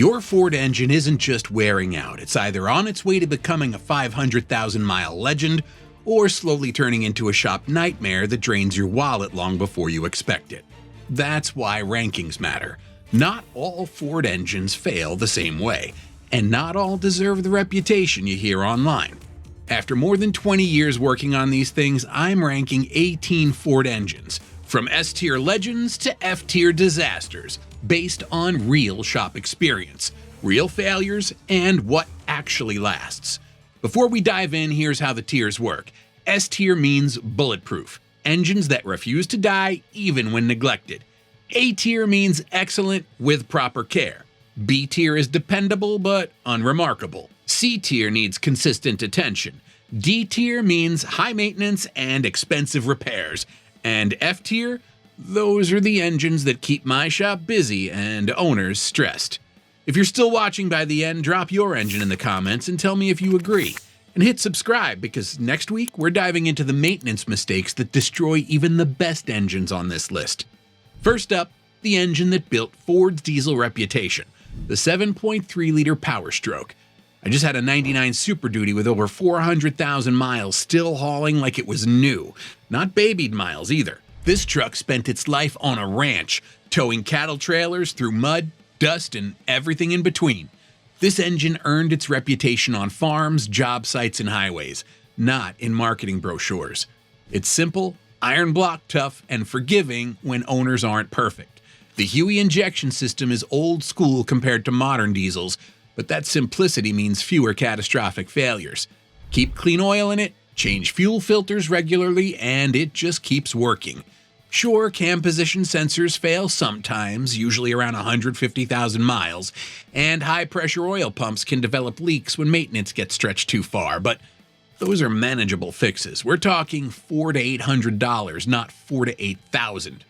Your Ford engine isn't just wearing out, it's either on its way to becoming a 500,000-mile legend or slowly turning into a shop nightmare that drains your wallet long before you expect it. That's why rankings matter. Not all Ford engines fail the same way, and not all deserve the reputation you hear online. After more than 20 years working on these things, I'm ranking 18 Ford engines, from S-tier legends to F-tier disasters, based on real shop experience, real failures, and what actually lasts. Before we dive in, here's how the tiers work. S-tier means bulletproof, engines that refuse to die even when neglected. A-tier means excellent with proper care. B-tier is dependable but unremarkable. C-tier needs consistent attention. D-tier means high maintenance and expensive repairs. And F-tier? Those are the engines that keep my shop busy and owners stressed. If you're still watching by the end, drop your engine in the comments and tell me if you agree. And hit subscribe, because next week we're diving into the maintenance mistakes that destroy even the best engines on this list. First up, the engine that built Ford's diesel reputation, the 7.3-liter Power Stroke. I just had a 99 Super Duty with over 400,000 miles still hauling like it was new. Not babied miles either. This truck spent its life on a ranch, towing cattle trailers through mud, dust, and everything in between. This engine earned its reputation on farms, job sites, and highways, not in marketing brochures. It's simple, iron block tough, and forgiving when owners aren't perfect. The Huey injection system is old school compared to modern diesels, but that simplicity means fewer catastrophic failures. Keep clean oil in it, change fuel filters regularly, and it just keeps working. Sure, cam position sensors fail sometimes, usually around 150,000 miles, and high-pressure oil pumps can develop leaks when maintenance gets stretched too far, but those are manageable fixes. We're talking $400 to $800, not $4,000 to $8,000.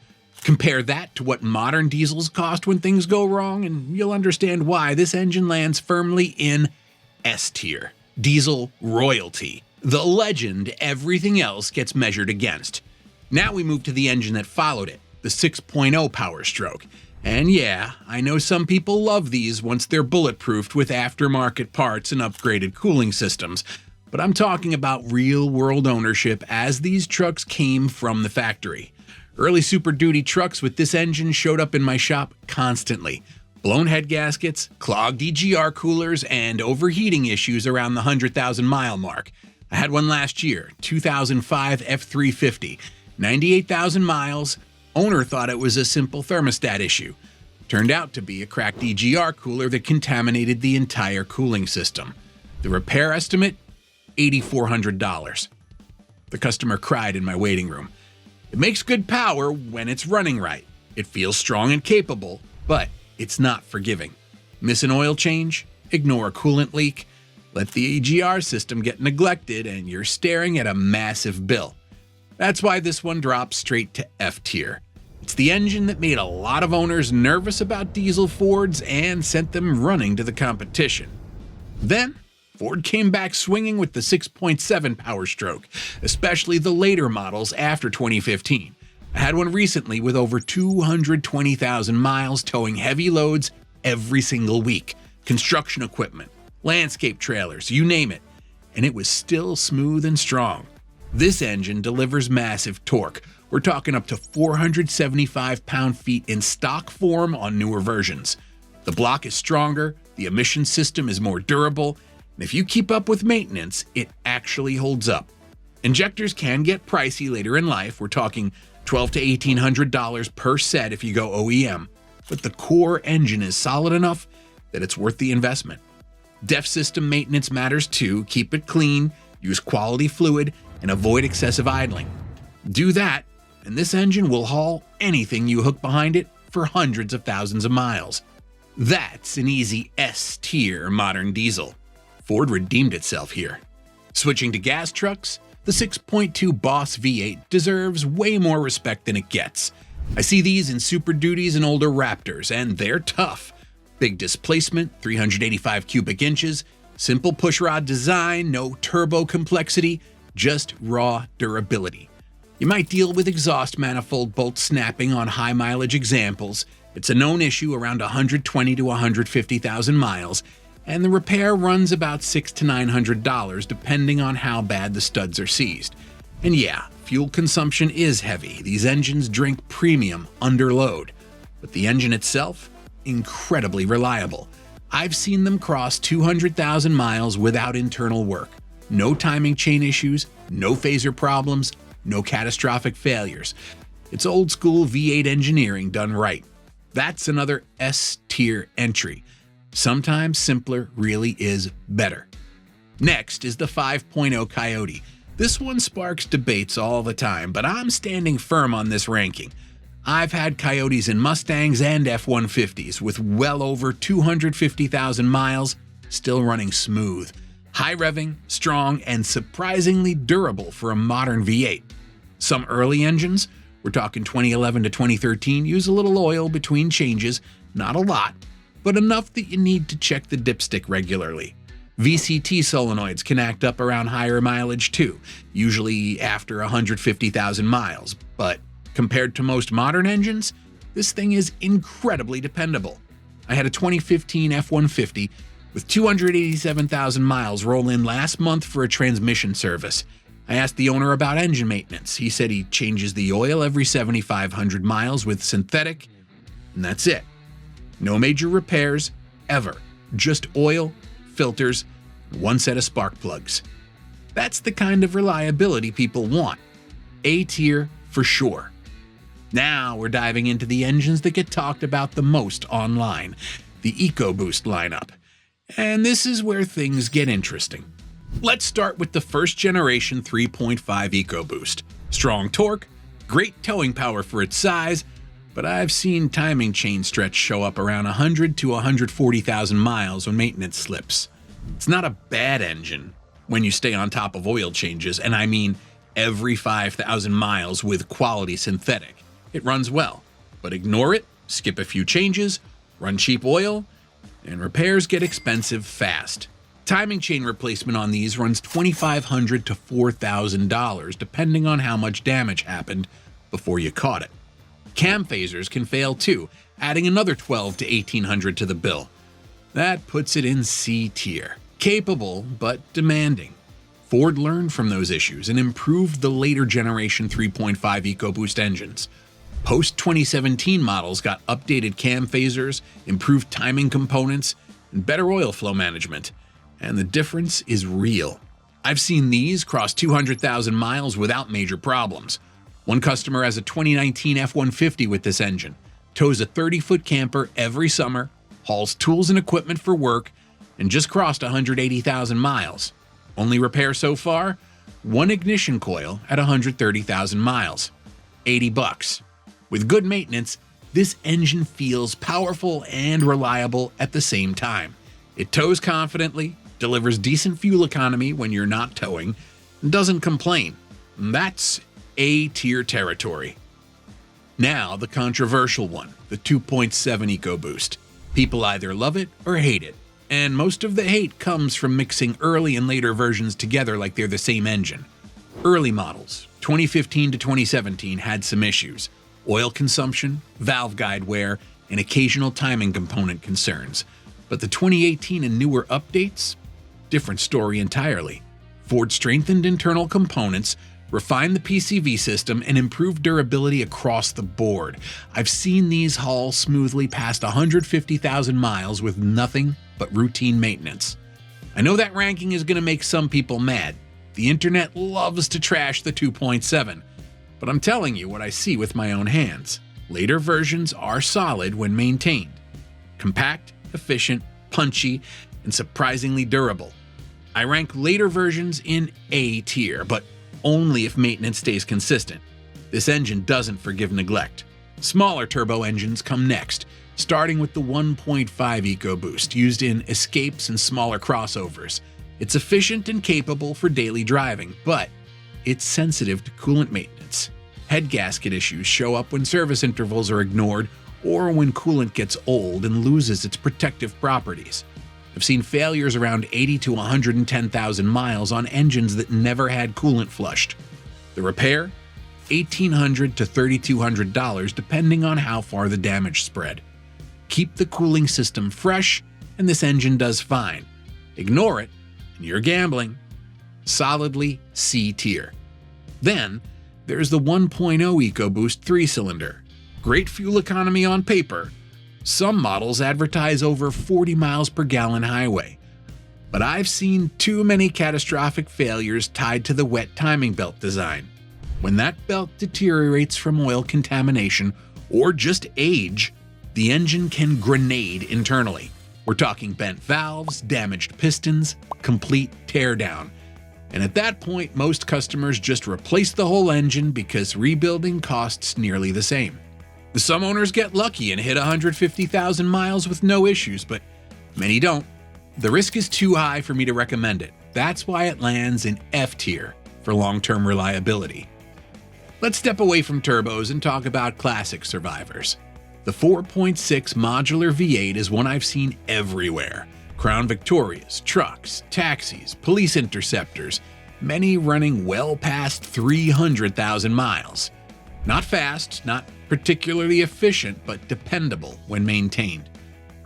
Compare that to what modern diesels cost when things go wrong, and you'll understand why this engine lands firmly in S-tier. Diesel royalty. The legend everything else gets measured against. Now we move to the engine that followed it, the 6.0 Power Stroke. And yeah, I know some people love these once they're bulletproofed with aftermarket parts and upgraded cooling systems, but I'm talking about real-world ownership as these trucks came from the factory. Early Super Duty trucks with this engine showed up in my shop constantly. Blown head gaskets, clogged EGR coolers, and overheating issues around the 100,000-mile mark. I had one last year, 2005 F350. 98,000 miles, owner thought it was a simple thermostat issue. Turned out to be a cracked EGR cooler that contaminated the entire cooling system. The repair estimate, $8,400. The customer cried in my waiting room. It makes good power when it's running right. It feels strong and capable, but it's not forgiving. Miss an oil change? Ignore a coolant leak? Let the EGR system get neglected and you're staring at a massive bill. That's why this one drops straight to F-tier. It's the engine that made a lot of owners nervous about diesel Fords and sent them running to the competition. Then, Ford came back swinging with the 6.7 Power Stroke, especially the later models after 2015. I had one recently with over 220,000 miles towing heavy loads every single week. Construction equipment, landscape trailers, you name it. And it was still smooth and strong. This engine delivers massive torque. We're talking up to 475 pound-feet in stock form on newer versions. The block is stronger, the emission system is more durable, and if you keep up with maintenance, it actually holds up. Injectors can get pricey later in life. We're talking $1,200 to $1,800 per set if you go OEM, but the core engine is solid enough that it's worth the investment. DEF system maintenance matters too. Keep it clean, use quality fluid, and avoid excessive idling. Do that, and this engine will haul anything you hook behind it for hundreds of thousands of miles. That's an easy S-tier modern diesel. Ford redeemed itself here. Switching to gas trucks, the 6.2 Boss V8 deserves way more respect than it gets. I see these in Super Duties and older Raptors, and they're tough. Big displacement, 385 cubic inches, simple pushrod design, no turbo complexity, just raw durability. You might deal with exhaust manifold bolt snapping on high mileage examples, It's a known issue around 120 to 150,000 miles, and the repair runs about $600 to $900 depending on how bad the studs are seized. And yeah, fuel consumption is heavy. These engines drink premium under load. But the engine itself, incredibly reliable. I've seen them cross 200,000 miles without internal work. No timing chain issues, no phaser problems, no catastrophic failures. It's old school V8 engineering done right. That's another S-tier entry. Sometimes simpler really is better. Next is the 5.0 Coyote. This one sparks debates all the time, but I'm standing firm on this ranking. I've had Coyotes in Mustangs and F-150s with well over 250,000 miles, still running smooth. High revving, strong, and surprisingly durable for a modern V8. Some early engines, we're talking 2011 to 2013, use a little oil between changes, not a lot, but enough that you need to check the dipstick regularly. VCT solenoids can act up around higher mileage too, usually after 150,000 miles, but compared to most modern engines, this thing is incredibly dependable. I had a 2015 F-150 with 287,000 miles roll in last month for a transmission service. I asked the owner about engine maintenance. He said he changes the oil every 7,500 miles with synthetic, and that's it. No major repairs, ever. Just oil, filters, and one set of spark plugs. That's the kind of reliability people want. A-tier for sure. Now we're diving into the engines that get talked about the most online, the EcoBoost lineup. And this is where things get interesting. Let's start with the first generation 3.5 EcoBoost. Strong torque, great towing power for its size, but I've seen timing chain stretch show up around 100 to 140,000 miles when maintenance slips. It's not a bad engine when you stay on top of oil changes, and I mean every 5,000 miles with quality synthetic. It runs well, but ignore it, skip a few changes, run cheap oil, and repairs get expensive fast. Timing chain replacement on these runs $2,500 to $4,000 depending on how much damage happened before you caught it. Cam phasers can fail too, adding another $1,200 to $1,800 to the bill. That puts it in C tier. Capable, but demanding. Ford learned from those issues and improved the later generation 3.5 EcoBoost engines. Post-2017 models got updated cam phasers, improved timing components, and better oil flow management. And the difference is real. I've seen these cross 200,000 miles without major problems. One customer has a 2019 F-150 with this engine, tows a 30-foot camper every summer, hauls tools and equipment for work, and just crossed 180,000 miles. Only repair so far? One ignition coil at 130,000 miles. $80. With good maintenance, this engine feels powerful and reliable at the same time. It tows confidently, delivers decent fuel economy when you're not towing, and doesn't complain. That's A-tier territory. Now the controversial one, the 2.7 EcoBoost. People either love it or hate it, and most of the hate comes from mixing early and later versions together like they're the same engine. Early models, 2015 to 2017, had some issues. Oil consumption, valve guide wear, and occasional timing component concerns. But the 2018 and newer updates? Different story entirely. Ford strengthened internal components, refined the PCV system, and improved durability across the board. I've seen these haul smoothly past 150,000 miles with nothing but routine maintenance. I know that ranking is going to make some people mad. The internet loves to trash the 2.7. But I'm telling you what I see with my own hands. Later versions are solid when maintained. Compact, efficient, punchy, and surprisingly durable. I rank later versions in A tier, but only if maintenance stays consistent. This engine doesn't forgive neglect. Smaller turbo engines come next, starting with the 1.5 EcoBoost, used in escapes and smaller crossovers. It's efficient and capable for daily driving, but it's sensitive to coolant maintenance. Head gasket issues show up when service intervals are ignored or when coolant gets old and loses its protective properties. I've seen failures around 80 to 110,000 miles on engines that never had coolant flushed. The repair? $1,800 to $3,200 depending on how far the damage spread. Keep the cooling system fresh, and this engine does fine. Ignore it, and you're gambling. Solidly C tier. Then, there's the 1.0 EcoBoost 3-cylinder. Great fuel economy on paper. Some models advertise over 40 miles per gallon highway. But I've seen too many catastrophic failures tied to the wet timing belt design. When that belt deteriorates from oil contamination or just age, the engine can grenade internally. We're talking bent valves, damaged pistons, complete teardown. And at that point, most customers just replace the whole engine because rebuilding costs nearly the same. Some owners get lucky and hit 150,000 miles with no issues, but many don't. The risk is too high for me to recommend it. That's why it lands in F tier for long-term reliability. Let's step away from turbos and talk about classic survivors. The 4.6 modular V8 is one I've seen everywhere. Crown Victorias, trucks, taxis, police interceptors, many running well past 300,000 miles. Not fast, not particularly efficient, but dependable when maintained.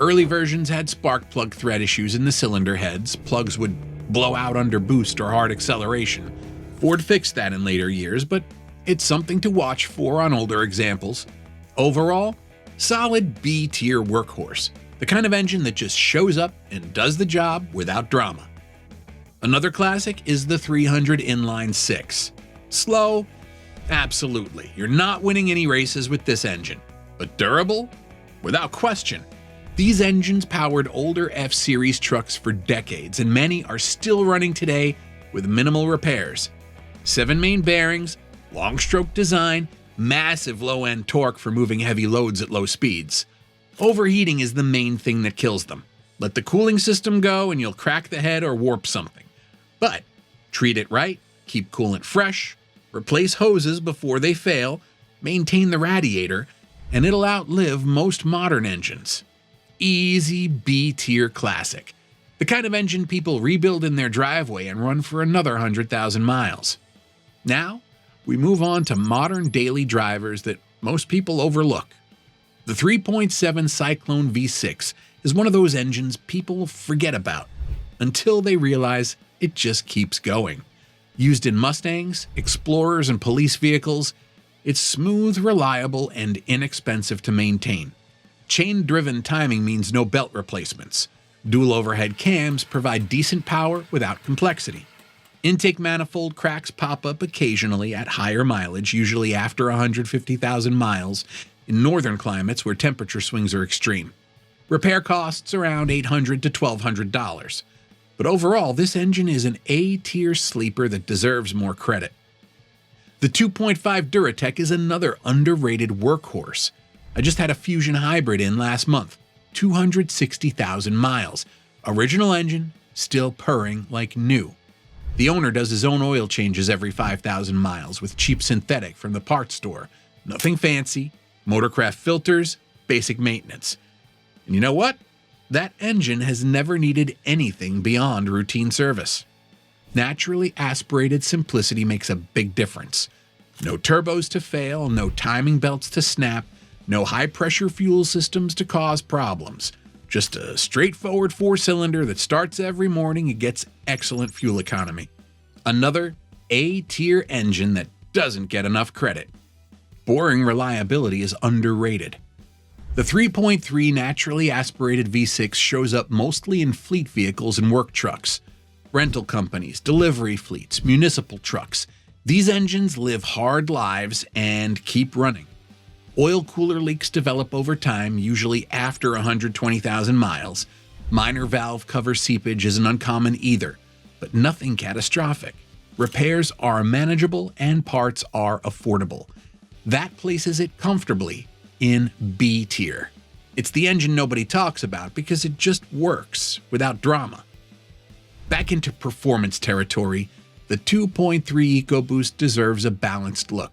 Early versions had spark plug thread issues in the cylinder heads. Plugs would blow out under boost or hard acceleration. Ford fixed that in later years, but it's something to watch for on older examples. Overall, solid B-tier workhorse. The kind of engine that just shows up and does the job without drama. Another classic is the 300 inline 6. Slow? Absolutely. You're not winning any races with this engine. But durable? Without question. These engines powered older F-Series trucks for decades, and many are still running today with minimal repairs. 7 main bearings, long stroke design, massive low-end torque for moving heavy loads at low speeds. Overheating is the main thing that kills them. Let the cooling system go and you'll crack the head or warp something. But treat it right, keep coolant fresh, replace hoses before they fail, maintain the radiator, and it'll outlive most modern engines. Easy B-tier classic. The kind of engine people rebuild in their driveway and run for another 100,000 miles. Now, we move on to modern daily drivers that most people overlook. The 3.7 Cyclone V6 is one of those engines people forget about until they realize it just keeps going. Used in Mustangs, Explorers, and police vehicles, it's smooth, reliable, and inexpensive to maintain. Chain-driven timing means no belt replacements. Dual overhead cams provide decent power without complexity. Intake manifold cracks pop up occasionally at higher mileage, usually after 150,000 miles, in northern climates where temperature swings are extreme. Repair costs around $800 to $1,200. But overall, this engine is an A-tier sleeper that deserves more credit. The 2.5 Duratec is another underrated workhorse. I just had a Fusion Hybrid in last month, 260,000 miles. Original engine, still purring like new. The owner does his own oil changes every 5,000 miles with cheap synthetic from the parts store. Nothing fancy, motorcraft filters, basic maintenance. And you know what? That engine has never needed anything beyond routine service. Naturally aspirated simplicity makes a big difference. No turbos to fail, no timing belts to snap, no high-pressure fuel systems to cause problems. Just a straightforward 4-cylinder that starts every morning and gets excellent fuel economy. Another A-tier engine that doesn't get enough credit. Boring reliability is underrated. The 3.3 naturally aspirated V6 shows up mostly in fleet vehicles and work trucks. Rental companies, delivery fleets, municipal trucks. These engines live hard lives and keep running. Oil cooler leaks develop over time, usually after 120,000 miles. Minor valve cover seepage isn't uncommon either, but nothing catastrophic. Repairs are manageable and parts are affordable. That places it comfortably in B tier. It's the engine nobody talks about because it just works without drama. Back into performance territory, the 2.3 EcoBoost deserves a balanced look.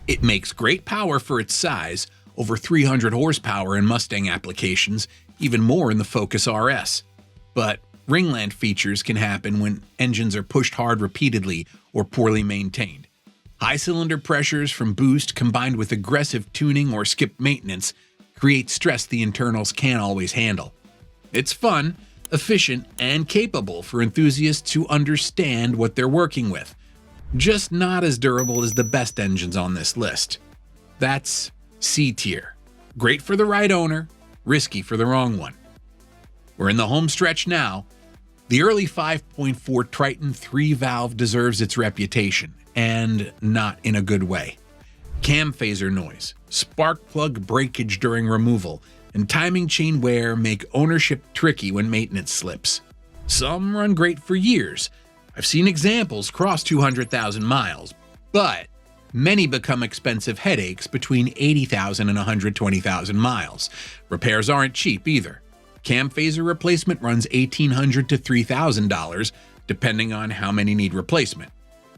It makes great power for its size, over 300 horsepower in Mustang applications, even more in the Focus RS. But ringland features can happen when engines are pushed hard repeatedly or poorly maintained. High cylinder pressures from boost combined with aggressive tuning or skipped maintenance create stress the internals can't always handle. It's fun, efficient, and capable for enthusiasts who understand what they're working with. Just not as durable as the best engines on this list. That's C tier. Great for the right owner, risky for the wrong one. We're in the home stretch now. The early 5.4 Triton 3-valve deserves its reputation, and not in a good way. Cam phaser noise, spark plug breakage during removal, and timing chain wear make ownership tricky when maintenance slips. Some run great for years. I've seen examples cross 200,000 miles, but many become expensive headaches between 80,000 and 120,000 miles. Repairs aren't cheap either. Cam phaser replacement runs $1,800 to $3,000, depending on how many need replacement.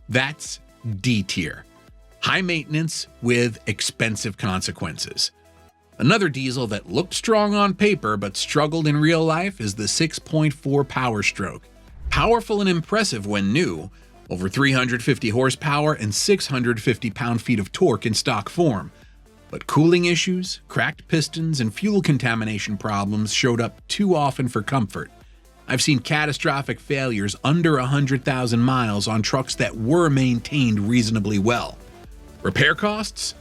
That's D tier. High maintenance with expensive consequences. Another diesel that looked strong on paper but struggled in real life is the 6.4 Power Stroke. Powerful and impressive when new, over 350 horsepower and 650 pound-feet of torque in stock form. But cooling issues, cracked pistons, and fuel contamination problems showed up too often for comfort. I've seen catastrophic failures under 100,000 miles on trucks that were maintained reasonably well. Repair costs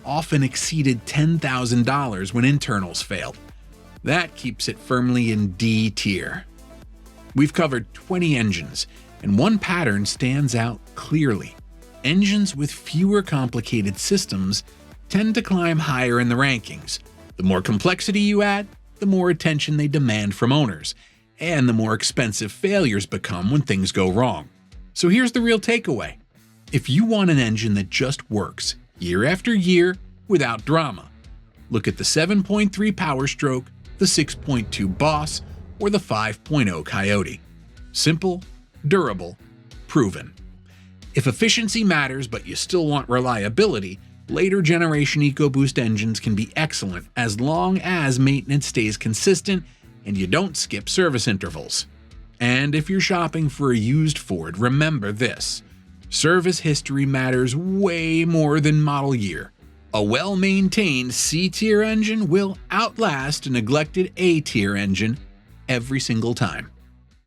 often exceeded $10,000 when internals failed. That keeps it firmly in D tier. We've covered 20 engines, and one pattern stands out clearly. Engines with fewer complicated systems tend to climb higher in the rankings. The more complexity you add, the more attention they demand from owners, and the more expensive failures become when things go wrong. So here's the real takeaway. If you want an engine that just works year after year without drama, look at the 7.3 Power Stroke, the 6.2 Boss, or the 5.0 Coyote. Simple, durable, proven. If efficiency matters but you still want reliability, later generation EcoBoost engines can be excellent as long as maintenance stays consistent and you don't skip service intervals. And if you're shopping for a used Ford, remember this: service history matters way more than model year. A well-maintained C-tier engine will outlast a neglected A-tier engine every single time.